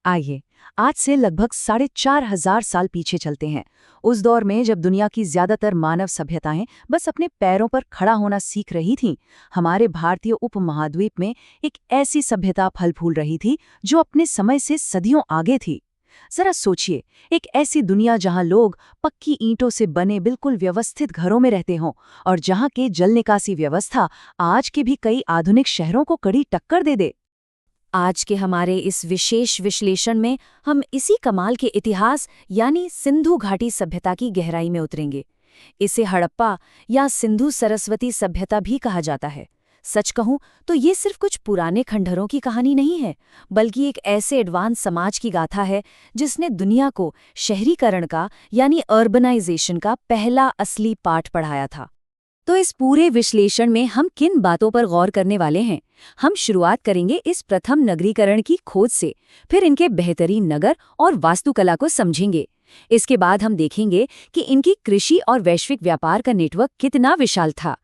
आइए आज से लगभग 4,500 साल पीछे चलते हैं। उस दौर में जब दुनिया की ज्यादातर मानव सभ्यताएं बस अपने पैरों पर खड़ा होना सीख रही थीं, हमारे भारतीय उपमहाद्वीप में एक ऐसी सभ्यता फल फूल रही थी जो अपने समय से सदियों आगे थी। जरा सोचिए, एक ऐसी दुनिया जहां लोग पक्की ईंटों से बने बिल्कुल व्यवस्थित घरों में रहते हों और जहां के जल निकासी व्यवस्था आज के भी कई आधुनिक शहरों को कड़ी टक्कर दे दे। आज के हमारे इस विशेष विश्लेषण में हम इसी कमाल के इतिहास यानी सिंधु घाटी सभ्यता की गहराई में उतरेंगे। इसे हड़प्पा या सिंधु सरस्वती सभ्यता भी कहा जाता है। सच कहूं तो ये सिर्फ कुछ पुराने खंडहरों की कहानी नहीं है, बल्कि एक ऐसे एडवांस समाज की गाथा है जिसने दुनिया को शहरीकरण का यानी अर्बनाइजेशन का पहला असली पाठ पढ़ाया था। तो इस पूरे विश्लेषण में हम किन बातों पर गौर करने वाले हैं? हम शुरुआत करेंगे इस प्रथम नगरीकरण की खोज से, फिर इनके बेहतरीन नगर और वास्तुकला को समझेंगे। इसके बाद हम देखेंगे कि इनकी कृषि और वैश्विक व्यापार का नेटवर्क कितना विशाल था।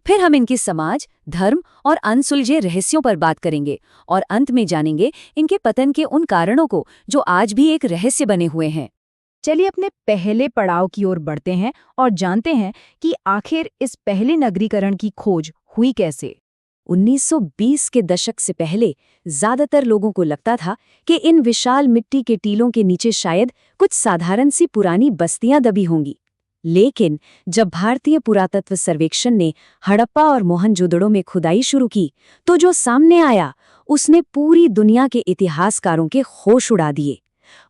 फिर हम इनकी समाज, धर्म और अनसुलझे रहस्यों पर बात करेंगे और अंत में जानेंगे इनके पतन के उन कारणों को जो आज भी एक रहस्य बने हुए हैं। चलिए अपने पहले पड़ाव की ओर बढ़ते हैं और जानते हैं कि आखिर इस पहले नगरीकरण की खोज हुई कैसे। 1920 के दशक से पहले ज्यादातर लोगों को लगता था कि इन विशाल मिट्टी के टीलों के नीचे शायद कुछ साधारण सी पुरानी बस्तियां दबी होंगी। लेकिन जब भारतीय पुरातत्व सर्वेक्षण ने हड़प्पा और मोहनजोदड़ो में खुदाई शुरू की, तो जो सामने आया उसने पूरी दुनिया के इतिहासकारों के होश उड़ा दिए।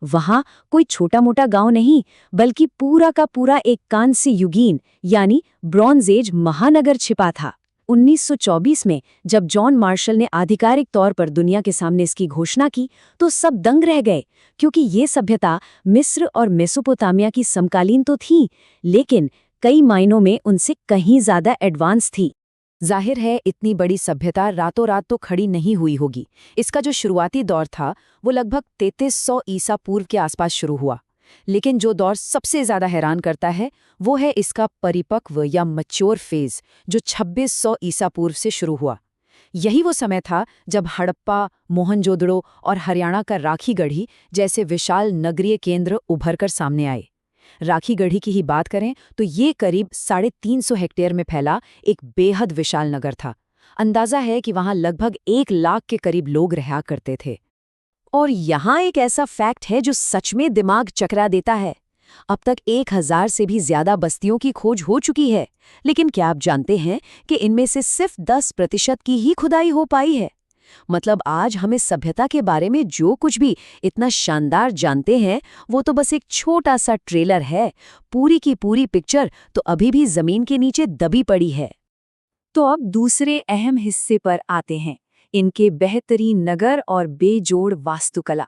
वहां कोई छोटा मोटा गांव नहीं, बल्कि पूरा का पूरा एक कांस्य युगीन यानी ब्रॉन्ज एज महानगर छिपा था। 1924 में जब जॉन मार्शल ने आधिकारिक तौर पर दुनिया के सामने इसकी घोषणा की, तो सब दंग रह गए, क्योंकि ये सभ्यता मिस्र और मेसोपोटामिया की समकालीन तो थी, लेकिन कई मायनों में उनसे कहीं ज्यादा एडवांस थी। जाहिर है इतनी बड़ी सभ्यता रातों रात तो खड़ी नहीं हुई होगी। इसका जो शुरुआती दौर था वो लगभग 3300 ईसा पूर्व के आसपास शुरू हुआ। लेकिन जो दौर सबसे ज्यादा हैरान करता है वो है इसका परिपक्व या मैच्योर फेज, जो 2600 ईसा पूर्व से शुरू हुआ। यही वो समय था जब हड़प्पा, मोहनजोदड़ो और हरियाणा का राखीगढ़ी जैसे विशाल नगरीय केंद्र उभरकर सामने आए। राखीगढ़ी की ही बात करें तो ये करीब 350 हेक्टेयर में फैला एक बेहद विशाल नगर था। अंदाजा है कि वहां लगभग 1 लाख के करीब लोग रहा करते थे। और यहाँ एक ऐसा फैक्ट है जो सच में दिमाग चकरा देता है। अब तक 1000 से भी ज्यादा बस्तियों की खोज हो चुकी है, लेकिन क्या आप जानते हैं कि इनमें से सिर्फ 10% की ही खुदाई हो पाई है। मतलब आज हमें सभ्यता के बारे में जो कुछ भी इतना शानदार जानते हैं वो तो बस एक छोटा सा ट्रेलर है। पूरी की पूरी पिक्चर तो अभी भी जमीन के नीचे दबी पड़ी है। तो अब दूसरे अहम हिस्से पर आते हैं, इनके बेहतरीन नगर और बेजोड़ वास्तुकला।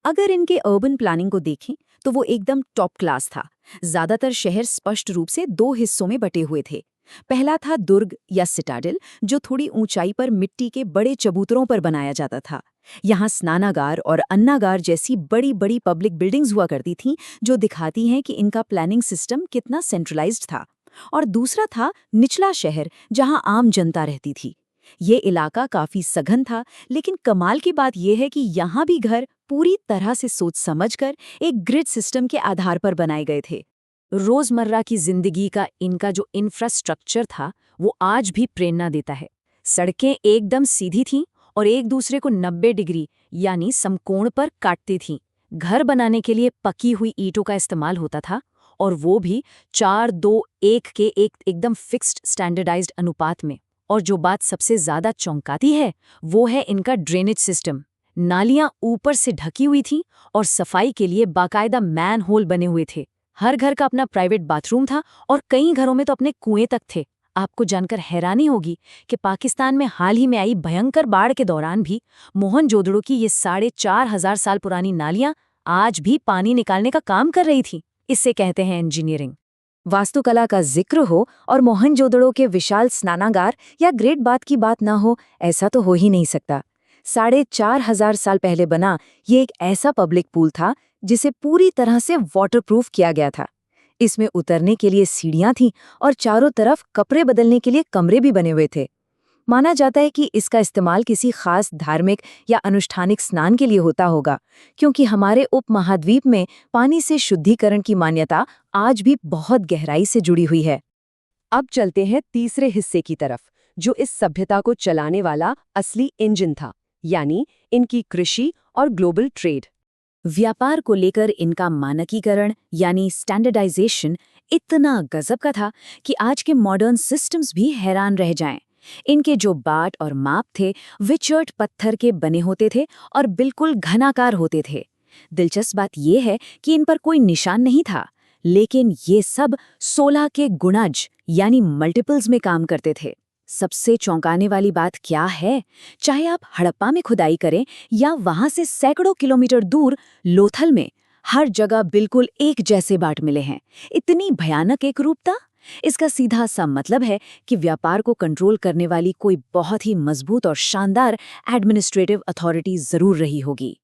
अगर इनके अर्बन प्लानिंग को देखें तो वो एकदम टॉप क्लास था। ज्यादातर शहर स्पष्ट रूप से 2 हिस्सों में बटे हुए थे। पहला था दुर्ग या सिटाडेल, जो थोड़ी ऊंचाई पर मिट्टी के बड़े चबूतरों पर बनाया जाता था। यहाँ स्नानागार और अन्नागार जैसी बड़ी बड़ी पब्लिक बिल्डिंग्स हुआ करती थीं, जो दिखाती हैं कि इनका प्लानिंग सिस्टम कितना सेंट्रलाइज्ड था। और दूसरा था निचला शहर, जहाँ आम जनता रहती थी। ये इलाका काफी सघन था, लेकिन कमाल की बात यह है कि यहाँ भी घर पूरी तरह से सोच समझकर एक ग्रिड सिस्टम के आधार पर बनाए गए थे। रोजमर्रा की जिंदगी का इनका जो इंफ्रास्ट्रक्चर था वो आज भी प्रेरणा देता है। सड़कें एकदम सीधी थीं और एक दूसरे को 90 डिग्री यानी समकोण पर काटती थीं। घर बनाने के लिए पकी हुई ईंटों का इस्तेमाल होता था, और वो भी 4-2-1 के एक एकदम फिक्स्ड स्टैंडर्डाइज्ड अनुपात में। और जो बात सबसे ज्यादा चौंकाती है वो है इनका ड्रेनेज सिस्टम। नालियां ऊपर से ढकी हुई थीं और सफाई के लिए बाकायदा मैन होल बने हुए थे। हर घर का अपना प्राइवेट बाथरूम था और कई घरों में तो अपने कुएं तक थे। आपको जानकर हैरानी होगी कि पाकिस्तान में हाल ही में आई भयंकर बाढ़ के दौरान भी मोहनजोदड़ो की ये 4,500 साल पुरानी नालियां आज भी पानी निकालने का काम कर रही थी। इससे कहते हैं इंजीनियरिंग। वास्तुकला का जिक्र हो और मोहनजोदड़ो के विशाल स्नानागार या ग्रेट बाथ की बात ना हो, ऐसा तो हो ही नहीं सकता। 4,500 साल पहले बना ये एक ऐसा पब्लिक पूल था जिसे पूरी तरह से वाटरप्रूफ किया गया था। इसमें उतरने के लिए सीढ़ियां थीं और चारों तरफ कपड़े बदलने के लिए कमरे भी बने हुए थे। माना जाता है कि इसका इस्तेमाल किसी खास धार्मिक या अनुष्ठानिक स्नान के लिए होता होगा, क्योंकि हमारे उपमहाद्वीप में पानी से शुद्धिकरण की मान्यता आज भी बहुत गहराई से जुड़ी हुई है। अब चलते हैं तीसरे हिस्से की तरफ, जो इस सभ्यता को चलाने वाला असली इंजन था, यानी इनकी कृषि और ग्लोबल ट्रेड। व्यापार को लेकर इनका मानकीकरण यानी स्टैंडर्डाइजेशन इतना गजब का था कि आज के मॉडर्न सिस्टम्स भी हैरान रह जाएं। इनके जो बाट और माप थे वे चर्ट पत्थर के बने होते थे और बिल्कुल घनाकार होते थे। दिलचस्प बात यह है कि इन पर कोई निशान नहीं था, लेकिन ये सब 16 के गुणज यानी मल्टीपल्स में काम करते थे। सबसे चौंकाने वाली बात क्या है, चाहे आप हड़प्पा में खुदाई करें या वहां से सैकड़ों किलोमीटर दूर लोथल में, हर जगह बिल्कुल एक जैसे बाट मिले हैं। इतनी भयानक एकरूपता। इसका सीधा सा मतलब है कि व्यापार को कंट्रोल करने वाली कोई बहुत ही मजबूत और शानदार एडमिनिस्ट्रेटिव अथॉरिटी जरूर रही होगी।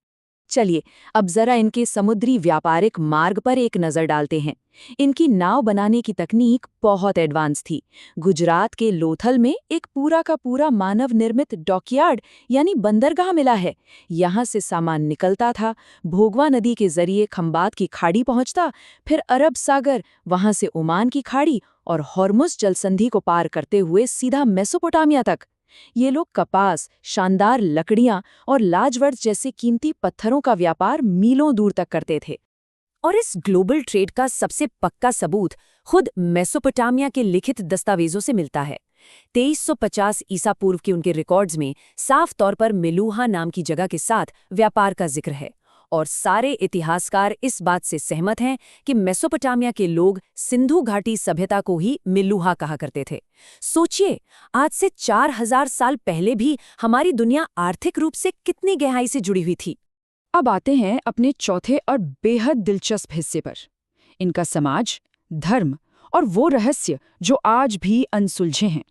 चलिए अब जरा इनके समुद्री व्यापारिक मार्ग पर एक नजर डालते हैं। इनकी नाव बनाने की तकनीक बहुत एडवांस थी। गुजरात के लोथल में एक पूरा का पूरा मानव निर्मित डॉकयार्ड यानी बंदरगाह मिला है। यहाँ से सामान निकलता था, भोगवा नदी के जरिए खंबात की खाड़ी पहुंचता, फिर अरब सागर, वहां से ओमान की खाड़ी और हॉर्मुज जलसंधि को पार करते हुए सीधा मेसोपोटामिया तक। ये लोग कपास, शानदार लकड़ियां और लाजवर्द जैसे कीमती पत्थरों का व्यापार मीलों दूर तक करते थे। और इस ग्लोबल ट्रेड का सबसे पक्का सबूत खुद मेसोपोटामिया के लिखित दस्तावेजों से मिलता है। 2350 ईसा पूर्व के उनके रिकॉर्ड्स में साफ तौर पर मिलूहा नाम की जगह के साथ व्यापार का जिक्र है, और सारे इतिहासकार इस बात से सहमत हैं कि मेसोपोटामिया के लोग सिंधु घाटी सभ्यता को ही मिलूहा कहा करते थे। सोचिए, आज से 4000 साल पहले भी हमारी दुनिया आर्थिक रूप से कितनी गहराई से जुड़ी हुई थी। अब आते हैं अपने चौथे और बेहद दिलचस्प हिस्से पर, इनका समाज, धर्म और वो रहस्य जो आज भी अनसुलझे हैं।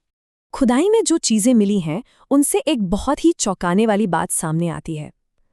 खुदाई में जो चीजें मिली हैं उनसे एक बहुत ही चौंकाने वाली बात सामने आती है।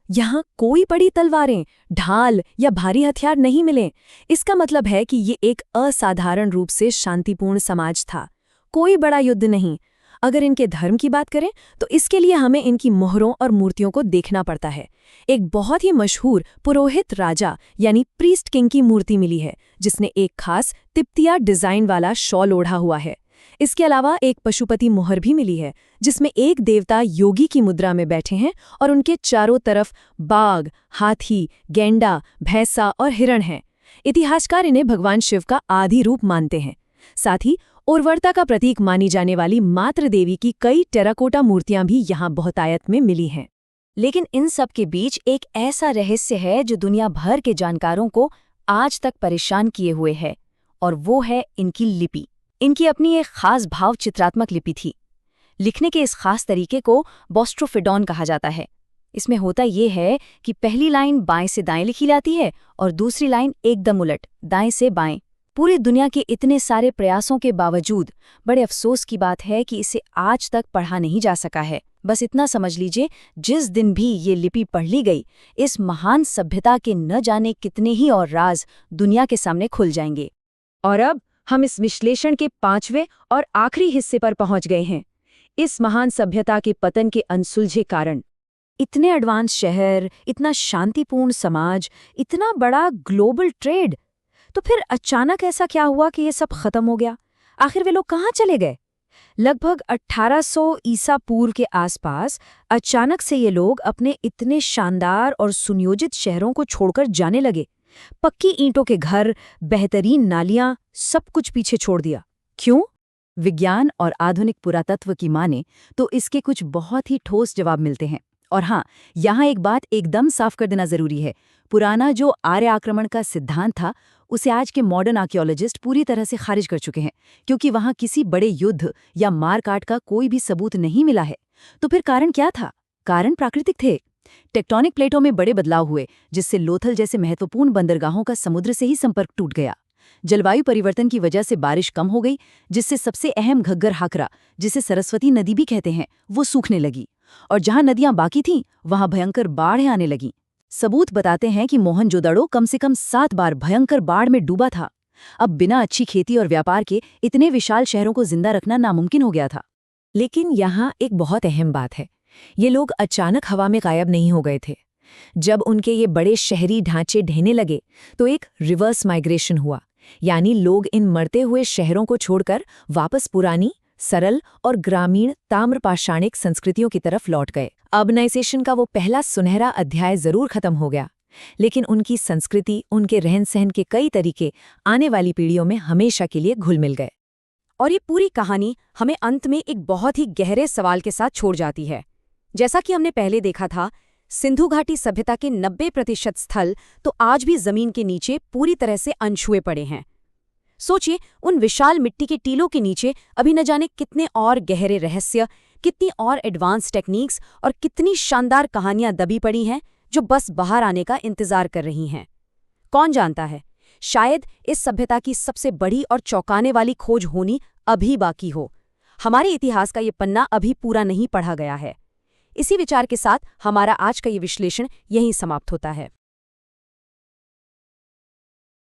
यहाँ कोई बड़ी तलवारें, ढाल या भारी हथियार नहीं मिले। इसका मतलब है कि ये एक असाधारण रूप से शांतिपूर्ण समाज था। कोई बड़ा युद्ध नहीं। अगर इनके धर्म की बात करें तो इसके लिए हमें इनकी मोहरों और मूर्तियों को देखना पड़ता है। एक बहुत ही मशहूर पुरोहित राजा यानी प्रीस्ट किंग की मूर्ति मिली है, जिसने एक खास तिब्तिया डिजाइन वाला शॉल ओढ़ा हुआ है। इसके अलावा एक पशुपति मोहर भी मिली है, जिसमें एक देवता योगी की मुद्रा में बैठे हैं और उनके चारों तरफ बाघ, हाथी, गेंडा, भैंसा और हिरण हैं। इतिहासकार इन्हें भगवान शिव का आदि रूप मानते हैं। साथ ही उर्वरता का प्रतीक मानी जाने वाली मातृ देवी की कई टेराकोटा मूर्तियां भी यहाँ बहुतायत में मिली हैं। लेकिन इन सब के बीच एक ऐसा रहस्य है जो दुनिया भर के जानकारों को आज तक परेशान किए हुए है, और वो है इनकी लिपि। इनकी अपनी एक खास भाव चित्रात्मक लिपि थी। लिखने के इस खास तरीके को बोस्ट्रोफिडॉन कहा जाता है। इसमें होता ये है कि पहली लाइन बाएं से दाएं लिखी जाती है और दूसरी लाइन एकदम उलट, दाएं से बाएं। पूरी दुनिया के इतने सारे प्रयासों के बावजूद बड़े अफसोस की बात है कि इसे आज तक पढ़ा नहीं जा सका है। बस इतना समझ लीजिए, जिस दिन भी ये लिपि पढ़ ली गई, इस महान सभ्यता के न जाने कितने ही और राज दुनिया के सामने खुल जाएंगे। और अब हम इस विश्लेषण के 5वें और आखिरी हिस्से पर पहुंच गए हैं, इस महान सभ्यता के पतन के अनसुलझे कारण। इतने एडवांस शहर, इतना शांतिपूर्ण समाज, इतना बड़ा ग्लोबल ट्रेड, तो फिर अचानक ऐसा क्या हुआ कि ये सब खत्म हो गया? आखिर वे लोग कहाँ चले गए? लगभग 1800 ईसा पूर्व के आसपास अचानक से ये लोग अपने इतने शानदार और सुनियोजित शहरों को छोड़कर जाने लगे। पक्की ईंटों के घर, बेहतरीन नालियां, सब कुछ पीछे छोड़ दिया। क्यों? विज्ञान और आधुनिक पुरातत्व की माने तो इसके कुछ बहुत ही ठोस जवाब मिलते हैं। और हाँ, यहाँ एक बात एकदम साफ कर देना जरूरी है। पुराना जो आर्य आक्रमण का सिद्धांत था, उसे आज के मॉडर्न आर्कियोलॉजिस्ट पूरी तरह से खारिज कर चुके हैं, क्योंकि वहाँ किसी बड़े युद्ध या मारकाट का कोई भी सबूत नहीं मिला है। तो फिर कारण क्या था? कारण प्राकृतिक थे। टेक्टोनिक प्लेटों में बड़े बदलाव हुए, जिससे लोथल जैसे महत्वपूर्ण बंदरगाहों का समुद्र से ही संपर्क टूट गया। जलवायु परिवर्तन की वजह से बारिश कम हो गई, जिससे सबसे अहम घग्गर हाकरा, जिसे सरस्वती नदी भी कहते हैं, वो सूखने लगी। और जहां नदियां बाकी थीं, वहां भयंकर बाढ़ें आने लगीं। सबूत बताते हैं कि मोहनजोदड़ो कम से कम 7 बार भयंकर बाढ़ में डूबा था। अब बिना अच्छी खेती और व्यापार के इतने विशाल शहरों को जिंदा रखना नामुमकिन हो गया था। लेकिन यहाँ एक बहुत अहम बात है। ये लोग अचानक हवा में गायब नहीं हो गए थे। जब उनके ये बड़े शहरी ढांचे ढहने लगे तो एक रिवर्स माइग्रेशन हुआ, यानी लोग इन मरते हुए शहरों को छोड़कर वापस पुरानी, सरल और ग्रामीण ताम्रपाषाणिक संस्कृतियों की तरफ लौट गए। अर्बनाइजेशन का वो पहला सुनहरा अध्याय जरूर खत्म हो गया, लेकिन उनकी संस्कृति, उनके रहन सहन के कई तरीके आने वाली पीढ़ियों में हमेशा के लिए घुल मिल गए। और ये पूरी कहानी हमें अंत में एक बहुत ही गहरे सवाल के साथ छोड़ जाती है। जैसा कि हमने पहले देखा था, सिंधु घाटी सभ्यता के 90% स्थल तो आज भी जमीन के नीचे पूरी तरह से अनछुए पड़े हैं। सोचिए, उन विशाल मिट्टी के टीलों के नीचे अभी न जाने कितने और गहरे रहस्य, कितनी और एडवांस टेक्निक्स और कितनी शानदार कहानियां दबी पड़ी हैं जो बस बाहर आने का इंतजार कर रही हैं। कौन जानता है, शायद इस सभ्यता की सबसे बड़ी और चौंकाने वाली खोज होनी अभी बाकी हो। हमारे इतिहास का ये पन्ना अभी पूरा नहीं पढ़ा गया है। इसी विचार के साथ हमारा आज का ये विश्लेषण यहीं समाप्त होता है।